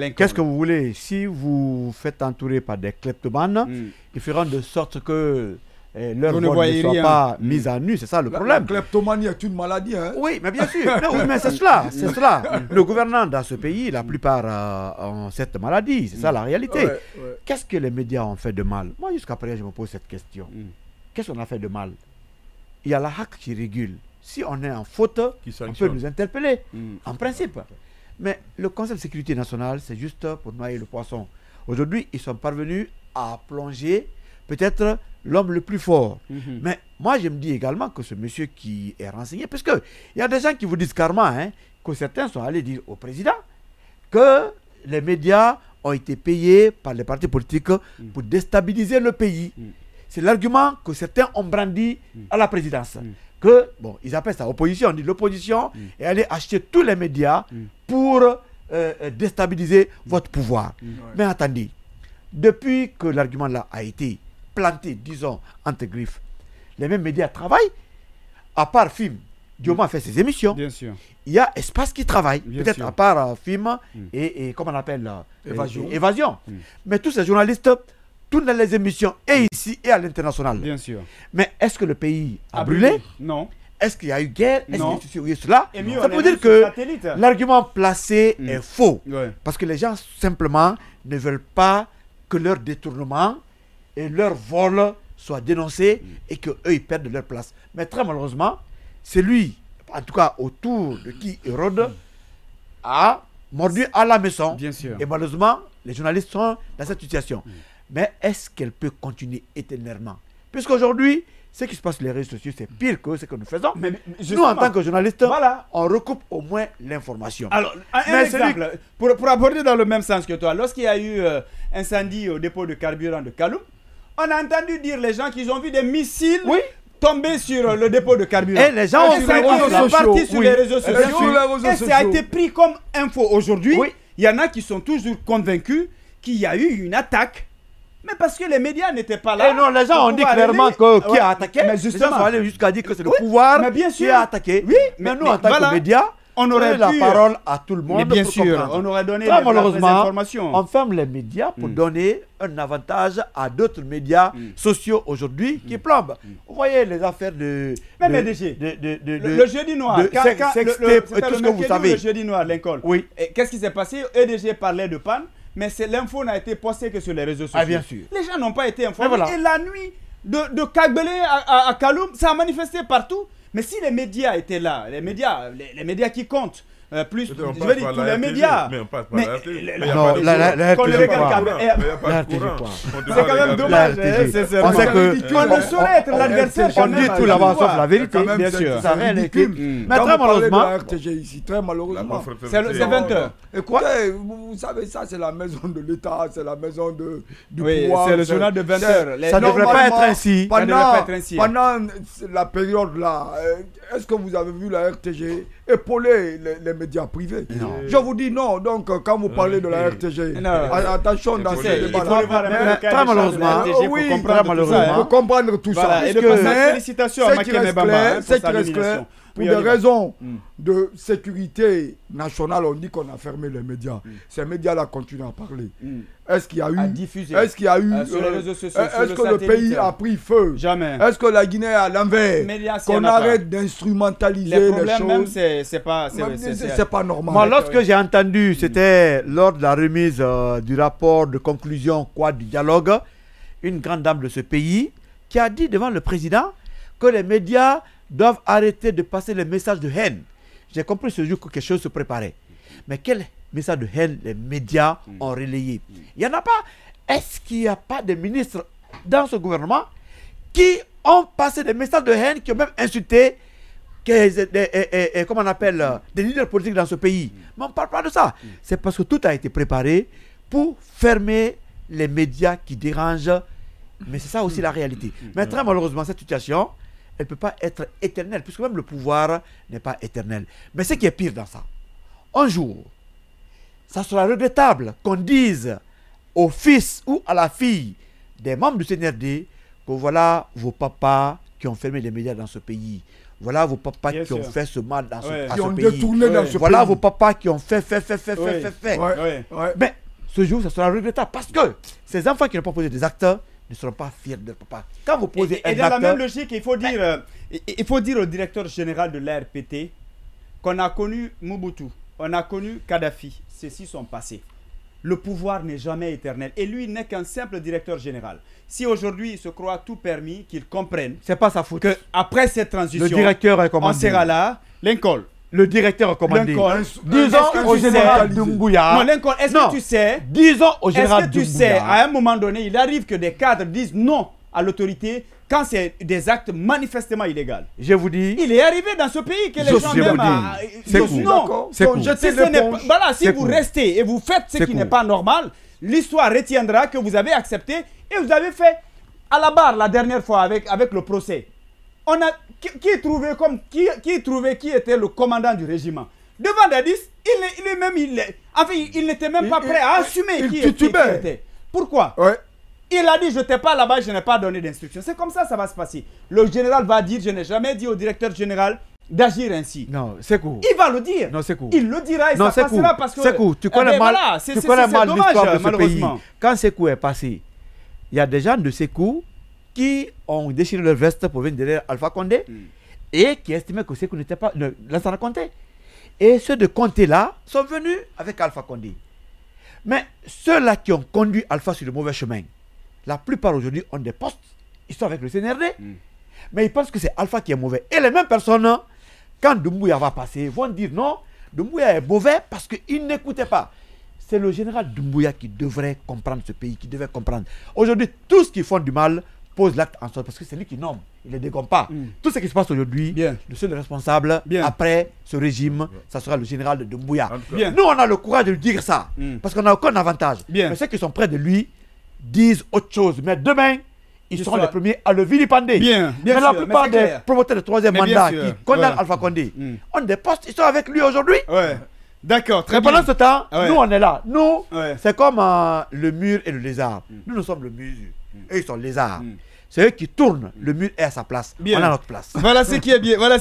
délinquants. Qu'est-ce que vous voulez? Si vous faites entourer par des kleptomanes, ils feront de sorte que leur Vous ne vol voyez ne soit rien. pas mis à nu, c'est ça le problème. La kleptomanie est une maladie. Hein? Oui, mais bien sûr. Non, oui, mais c'est cela, c'est cela. Le gouvernement dans ce pays, la plupart ont cette maladie, c'est ça la réalité. Ouais, ouais. Qu'est-ce que les médias ont fait de mal? Moi, jusqu'à présent, je me pose cette question. Qu'est-ce qu'on a fait de mal? Il y a la HAC qui régule. Si on est en faute, Qui on peut sanctionne. nous interpeller, en principe. Mais le Conseil de sécurité nationale, c'est juste pour noyer le poisson. Aujourd'hui, ils sont parvenus à plonger peut-être l'homme le plus fort. Mais moi, je me dis également que ce monsieur qui est renseigné, parce qu'il y a des gens qui vous disent carrément que certains sont allés dire au président que les médias ont été payés par les partis politiques pour déstabiliser le pays. C'est l'argument que certains ont brandi à la présidence. Que, bon, ils appellent ça opposition. On dit l'opposition est allée acheter tous les médias pour déstabiliser votre pouvoir. Mais attendez, depuis que l'argument là a été planté, disons, entre griffes, les mêmes médias travaillent, à part film. Dioma fait ses émissions. Bien sûr. Il y a Espace qui travaille, Bien peut-être sûr. à part film et comment on appelle Évasion. Évasion. Mais tous ces journalistes tournent dans les émissions et ici et à l'international. Bien sûr. Mais est-ce que le pays a brûlé? Non. Est-ce qu'il y a eu guerre? Est-ce Non. qu'il y a eu cela? Et mieux, Ça on veut est dire même que sur satellite. l'argument placé est faux. Ouais. Parce que les gens simplement ne veulent pas que leur détournement et leur vol soient dénoncés et qu'eux ils perdent leur place. Mais très malheureusement, c'est lui, en tout cas autour de qui il rôde, a mordu à la maison. Bien sûr. Et malheureusement, les journalistes sont dans cette situation. Mais est-ce qu'elle peut continuer éternellement? Puisqu'aujourd'hui, ce qui se passe sur les réseaux sociaux, c'est pire que ce que nous faisons. Mais Nous, en justement, tant que journalistes, voilà. on recoupe au moins l'information. Alors, un Mais exemple, pour aborder dans le même sens que toi, lorsqu'il y a eu incendie au dépôt de carburant de Kaloum, on a entendu dire les gens qu'ils ont vu des missiles tomber sur le dépôt de carburant. Et les gens ont Et sur ça les a réseaux été sociaux. reparti sur Oui. les réseaux sur les sociaux. réseaux Et ça a sociaux. été pris comme info aujourd'hui. Oui. Il y en a qui sont toujours convaincus qu'il y a eu une attaque. Mais parce que les médias n'étaient pas là. Et non, les gens pour ont dit pouvoir clairement relayer. que qui Ouais. a attaqué. Mais Les gens justement. sont allés jusqu'à dire que c'est le Oui, pouvoir mais bien qui sûr. a attaqué. Oui, mais nous, mais en tant voilà. que médias, On aurait la pu, parole à tout le monde. Mais bien pour sûr, comprendre. on aurait donné Très les vraies malheureusement, informations. on ferme les médias pour donner un avantage à d'autres médias sociaux aujourd'hui qui plombent. Vous voyez les affaires de... Même de- EDG. de- Le jeudi noir. de sex- le- sextape le- et c'était tout le ce que vous mercredi ou savez. Le jeudi noir, Lincoln. Oui. Et qu'est-ce qui s'est passé? EDG parlait de panne, mais l'info n'a été postée que sur les réseaux sociaux. Ah, bien sûr. Les gens n'ont pas été informés. Mais voilà. Et la nuit de Kagbele à Kaloum, ça a manifesté partout. Mais si les médias étaient là, les médias qui comptent, plus, On je passe veux dire, par tous la les RTV, médias. mais on passe par Mais la RTV. le- Mais y a Non, pas de la courant. qu'on le RTV regarde quoi. quand même. Mais y a pas La de RTV courant. quoi. On C'est doit quand même regarder. dommage. La RTV. sincèrement. On sait que- On ne saurait être l'adversaire. On dit tout là-bas sauf la vérité. Quand même, Bien c'est- sûr. c'est Ça a rien été. ridicule. Mais Quand très vous parlez de malheureusement, la RTG ici, très La malheureusement. confraternité. C'est 20 heures. Écoutez, vous savez, ça c'est la maison de l'État, c'est la maison du Oui, pouvoir. c'est le journal de 20 heures. Les- ça ne devrait pas être Normalement, ainsi. Ça ne devrait pas être ainsi. Pendant la période là, est-ce que vous avez vu la RTG épauler les médias privés? Non. Je vous dis non. Donc quand vous parlez de la RTG, Non. attention dans Il ces faut Il débats faut revoir un peu le cas très des charges de la malheureusement, RTG pour oui, comprendre très tout ça, malheureusement. hein. pour comprendre tout Voilà, ça. et de Mais passer félicitations à ce qui Makene reste Bamba clair, pour ce qui sa reste clair, nomination. pour Oui, des on y va. raisons de sécurité nationale, on dit qu'on a fermé les médias. Ces médias-là continuent à parler. Est-ce qu'il y a eu, À diffuser. est-ce qu'il y a eu, Sur les réseaux sociaux, sur est-ce le que le satellite. pays a pris feu? Jamais. Est-ce que la Guinée est à l'envers? Médias, s'il y Qu'on en a pas. arrête d'instrumentaliser Les les problèmes même, choses. c'est pas... C'est pas normal. Moi, lorsque j'ai entendu, c'était lors de la remise du rapport de conclusion quoi du dialogue, une grande dame de ce pays qui a dit devant le président que les médias doivent arrêter de passer les messages de haine. J'ai compris ce jour que quelque chose se préparait. Mais quel message de haine les médias ont relayé? Il n'y en a pas. Est-ce qu'il n'y a pas de ministres dans ce gouvernement qui ont passé des messages de haine, qui ont même insulté comment on appelle, des leaders politiques dans ce pays? Mais on ne parle pas de ça. C'est parce que tout a été préparé pour fermer les médias qui dérangent. Mais c'est ça aussi la réalité. Mais très malheureusement, cette situation, elle ne peut pas être éternelle, puisque même le pouvoir n'est pas éternel. Mais ce qui est pire dans ça, un jour, ça sera regrettable qu'on dise au fils ou à la fille des membres du CNRD que voilà vos papas qui ont fermé les médias dans ce pays. Voilà vos papas Bien qui ont sûr. fait ce mal dans Ouais. à Qui ce ont pays. détourné dans ce Voilà pays. vos papas qui ont fait. Ouais. Ouais. Ouais. Mais ce jour, ça sera regrettable parce que ces enfants qui n'ont pas posé des actes ne seront pas fiers de leur papa. Quand vous posez Et un dans la acte, même logique, il faut dire au directeur général de l'ARPT qu'on a connu Mobutu, on a connu Kadhafi. Ceux-ci sont passés. Le pouvoir n'est jamais éternel. Et lui n'est qu'un simple directeur général. Si aujourd'hui il se croit tout permis, qu'il comprenne c'est pas sa faute. qu'après cette transition, Le directeur est on commandé. sera là. Lincoln. Le directeur est commandé. Lincoln. Disons Est-ce que au tu général sais- Doumbouya. Non, Lincoln, est-ce Non. que tu sais Disons au général Est-ce que tu Doumbouya. sais, à un moment donné, il arrive que des cadres disent non à l'autorité quand c'est des actes manifestement illégaux. Je vous dis, Il est arrivé dans ce pays que les Je gens vous même dis, c'est cool. non. C'est cool. Jeter Si, ce n'est pas- l'éponge. voilà, si C'est vous cool. restez et vous faites ce C'est qui cool. n'est pas normal, l'histoire retiendra que vous avez accepté et vous avez fait à la barre la dernière fois avec le procès. On a qui trouvait qui était le commandant du régiment. Devant Dadis, il n'était même pas prêt à assumer il qui titubait. était. Pourquoi? Ouais. Il a dit, je n'étais pas là-bas, je n'ai pas donné d'instruction. C'est comme ça va se passer. Le général va dire, je n'ai jamais dit au directeur général d'agir ainsi. non, c'est cool. Il va le dire. Non, c'est cool. Il le dira et Non, ça c'est passera cool. parce que... C'est cool. Tu Eh connais ben mal, voilà, tu connais mal dommage, l'histoire de ce pays. malheureusement. Quand Sékou est passé, il y a des gens de Sékou qui ont déchiré leur veste pour venir derrière Alpha Condé et qui estimaient que Sékou n'était pas Lansana Conté. Et ceux de Conté là sont venus avec Alpha Condé. Mais ceux-là qui ont conduit Alpha sur le mauvais chemin, la plupart aujourd'hui ont des postes, ils sont avec le CNRD, mais ils pensent que c'est Alpha qui est mauvais. Et les mêmes personnes, quand Doumbouya va passer, vont dire non, Doumbouya est mauvais parce qu'il n'écoutait pas. C'est le général Doumbouya qui devrait comprendre ce pays, qui devait comprendre. Aujourd'hui, tous ceux qui font du mal posent l'acte en sorte, parce que c'est lui qui nomme, il ne les dégomme pas. Tout ce qui se passe aujourd'hui, Bien. le seul responsable, Bien. après ce régime, ça sera le général de Doumbouya. Bien. Nous, on a le courage de lui dire ça, parce qu'on n'a aucun avantage. Bien. Mais ceux qui sont près de lui disent autre chose. Mais demain, ils seront sera- les premiers à le vilipender. Bien, bien mais sûr, la plupart mais c'est des clair. promoteurs de troisième Mais bien mandat sûr, qui condamnent ouais. Alpha Condé ont des postes, ils sont avec lui aujourd'hui. Ouais. D'accord, très Mais bien. pendant ce temps, Ouais. nous on est là. Nous, Ouais. c'est comme le mur et le lézard. Nous sommes le mur. Eux, ils sont lézards. C'est eux qui tournent. Le mur est à sa place. Bien. On a notre place. Voilà ce qui est bien. Voilà.